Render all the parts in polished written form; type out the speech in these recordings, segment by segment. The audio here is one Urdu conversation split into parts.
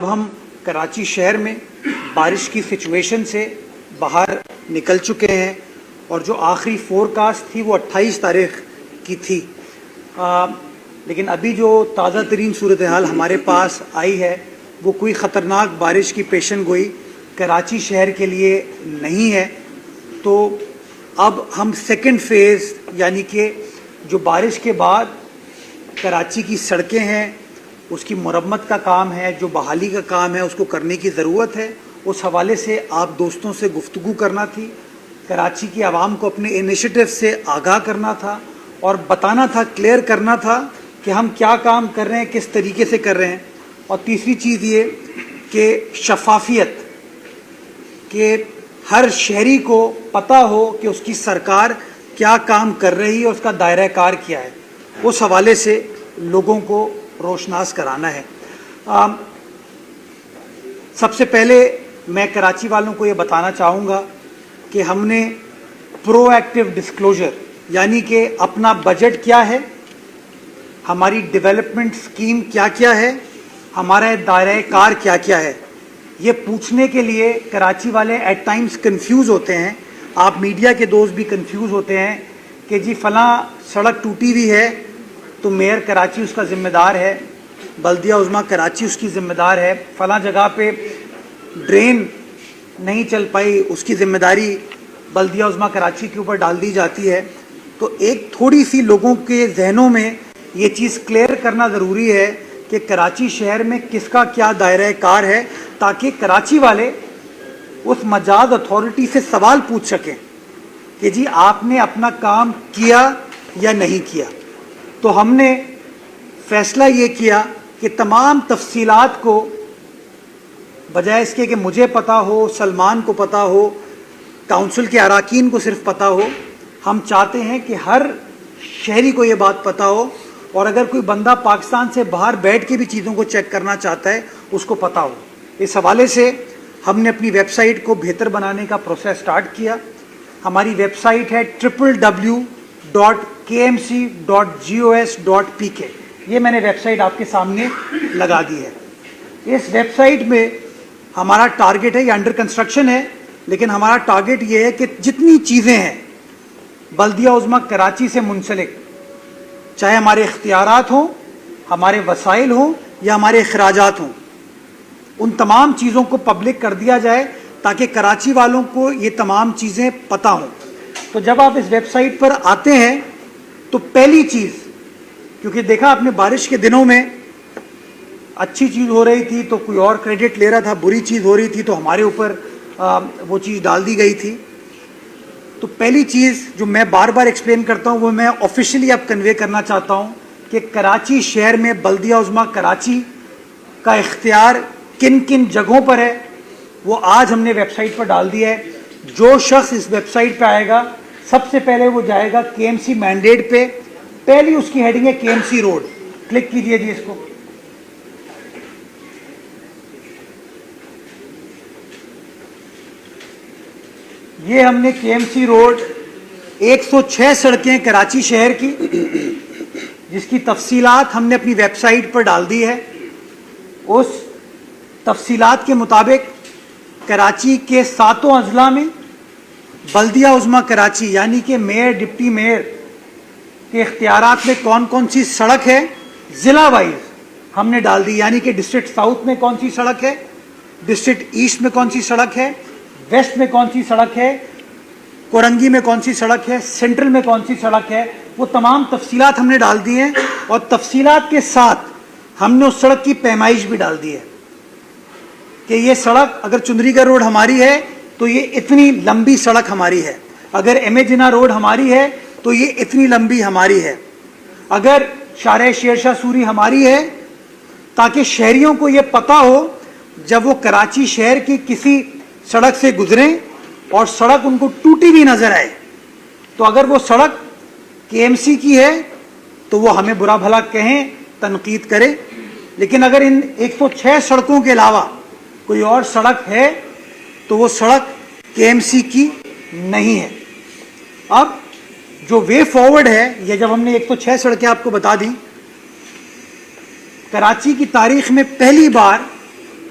اب ہم کراچی شہر میں بارش کی سچویشن سے باہر نکل چکے ہیں اور جو آخری فورکاسٹ تھی وہ 28 تاریخ کی تھی، لیکن ابھی جو تازہ ترین صورتحال ہمارے پاس آئی ہے وہ کوئی خطرناک بارش کی پیشن گوئی کراچی شہر کے لیے نہیں ہے۔ تو اب ہم سیکنڈ فیز یعنی کہ جو بارش کے بعد کراچی کی سڑکیں ہیں اس کی مرمت کا کام ہے، جو بحالی کا کام ہے اس کو کرنے کی ضرورت ہے، اس حوالے سے آپ دوستوں سے گفتگو کرنا تھی، کراچی کی عوام کو اپنے انیشیٹو سے آگاہ کرنا تھا اور بتانا تھا، کلیئر کرنا تھا کہ ہم کیا کام کر رہے ہیں، کس طریقے سے کر رہے ہیں۔ اور تیسری چیز یہ کہ شفافیت، کہ ہر شہری کو پتہ ہو کہ اس کی سرکار کیا کام کر رہی ہے، اس کا دائرہ کار کیا ہے، اس حوالے سے لوگوں کو روشناس کرانا ہے۔ سب سے پہلے میں کراچی والوں کو یہ بتانا چاہوں گا کہ ہم نے پرو ایکٹیو ڈسکلوجر یعنی کہ اپنا بجٹ کیا ہے، ہماری ڈیولپمنٹ سکیم کیا کیا ہے، ہمارا دائرہ کار کیا کیا ہے، یہ پوچھنے کے لیے کراچی والے ایٹ ٹائمز کنفیوز ہوتے ہیں، آپ میڈیا کے دوست بھی کنفیوز ہوتے ہیں کہ جی فلاں سڑک ٹوٹی ہوئی ہے تو میئر کراچی اس کا ذمہ دار ہے، بلدیہ عظمی کراچی اس کی ذمہ دار ہے، فلاں جگہ پہ ڈرین نہیں چل پائی اس کی ذمہ داری بلدیہ عظمی کراچی کے اوپر ڈال دی جاتی ہے۔ تو ایک تھوڑی سی لوگوں کے ذہنوں میں یہ چیز کلیئر کرنا ضروری ہے کہ کراچی شہر میں کس کا کیا دائرہ کار ہے، تاکہ کراچی والے اس مجاز اتھارٹی سے سوال پوچھ سکیں کہ جی آپ نے اپنا کام کیا یا نہیں کیا۔ تو ہم نے فیصلہ یہ کیا کہ تمام تفصیلات کو بجائے اس کے کہ مجھے پتہ ہو، سلمان کو پتہ ہو، کونسل کے اراکین کو صرف پتہ ہو، ہم چاہتے ہیں کہ ہر شہری کو یہ بات پتہ ہو، اور اگر کوئی بندہ پاکستان سے باہر بیٹھ کے بھی چیزوں کو چیک کرنا چاہتا ہے اس کو پتہ ہو۔ اس حوالے سے ہم نے اپنی ویب سائٹ کو بہتر بنانے کا پروسیس سٹارٹ کیا۔ ہماری ویب سائٹ ہے www.kmc.gos.pk، یہ میں نے ویب سائٹ آپ کے سامنے لگا دی ہے۔ اس ویب سائٹ میں ہمارا ٹارگٹ ہے، یہ انڈر کنسٹرکشن ہے، لیکن ہمارا ٹارگٹ یہ ہے کہ جتنی چیزیں ہیں بلدیہ عظمی کراچی سے منسلک، چاہے ہمارے اختیارات ہوں، ہمارے وسائل ہوں یا ہمارے اخراجات ہوں، ان تمام چیزوں کو پبلک کر دیا جائے تاکہ کراچی والوں کو یہ تمام چیزیں پتہ ہوں۔ تو جب آپ اس ویب سائٹ پر آتے ہیں تو پہلی چیز، کیونکہ دیکھا آپ نے بارش کے دنوں میں اچھی چیز ہو رہی تھی تو کوئی اور کریڈٹ لے رہا تھا، بری چیز ہو رہی تھی تو ہمارے اوپر وہ چیز ڈال دی گئی تھی۔ تو پہلی چیز جو میں بار بار ایکسپلین کرتا ہوں وہ میں آفیشلی اب کنوے کرنا چاہتا ہوں کہ کراچی شہر میں بلدیہ عظمی کراچی کا اختیار کن کن جگہوں پر ہے، وہ آج ہم نے ویب سائٹ پر ڈال دیا ہے۔ جو شخص اس ویب سائٹ پہ آئے گا سب سے پہلے وہ جائے گا کے ایم سی مینڈیٹ پہ، پہلی اس کی ہیڈنگ ہے کے ایم سی روڈ، کلک کیجئے جی اس کو۔ یہ ہم نے کے ایم سی روڈ 106 سڑکیں کراچی شہر کی، جس کی تفصیلات ہم نے اپنی ویب سائٹ پر ڈال دی ہے۔ اس تفصیلات کے مطابق کراچی کے 7 اضلاع میں بلدیہ عظمی کراچی یعنی کہ میئر، ڈپٹی میئر کے اختیارات میں کون کون سی سڑک ہے ضلع وائز ہم نے ڈال دی، یعنی کہ ڈسٹرکٹ ساؤتھ میں کون سی سڑک ہے، ڈسٹرکٹ ایسٹ میں کون سی سڑک ہے، ویسٹ میں کون سی سڑک ہے، کورنگی میں کون سی سڑک ہے، سینٹرل میں کون سی سڑک ہے، وہ تمام تفصیلات ہم نے ڈال دی ہیں، اور تفصیلات کے ساتھ ہم نے اس سڑک کی پیمائش بھی ڈال دی ہے کہ یہ سڑک اگر چندری کا روڈ ہماری ہے تو یہ اتنی لمبی سڑک ہماری ہے، اگر ایم اے جناح روڈ ہماری ہے تو یہ اتنی لمبی ہماری ہے، اگر شارع شیر شاہ سوری ہماری ہے، تاکہ شہریوں کو یہ پتہ ہو جب وہ کراچی شہر کی کسی سڑک سے گزریں اور سڑک ان کو ٹوٹی ہوئی نظر آئے تو اگر وہ سڑک کے ایم سی کی ہے تو وہ ہمیں برا بھلا کہیں، تنقید کرے، لیکن اگر ان 106 سڑکوں کے علاوہ کوئی اور سڑک ہے تو وہ سڑک کے ایم سی کی نہیں ہے۔ اب جو وے فارورڈ ہے، یہ جب ہم نے 106 سڑکیں آپ کو بتا دیں، کراچی کی تاریخ میں پہلی بار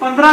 15